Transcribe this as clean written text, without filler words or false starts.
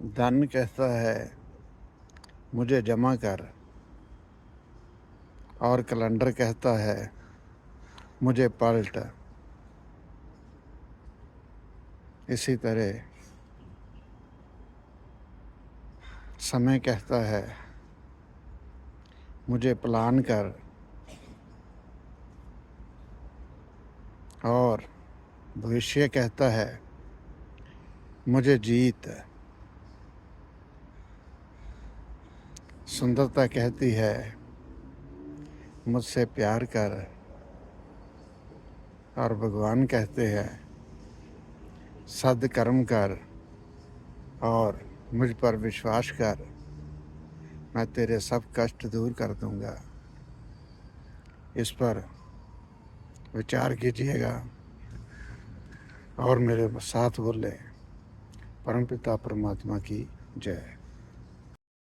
धन कहता है मुझे जमा कर, और कैलेंडर कहता है मुझे पलट। इसी तरह समय कहता है मुझे प्लान कर, और भविष्य कहता है मुझे जीत। सुंदरता कहती है मुझसे प्यार कर, और भगवान कहते हैं सद्कर्म कर और मुझ पर विश्वास कर, मैं तेरे सब कष्ट दूर कर दूंगा। इस पर विचार कीजिएगा और मेरे साथ बोले परमपिता परमात्मा की जय।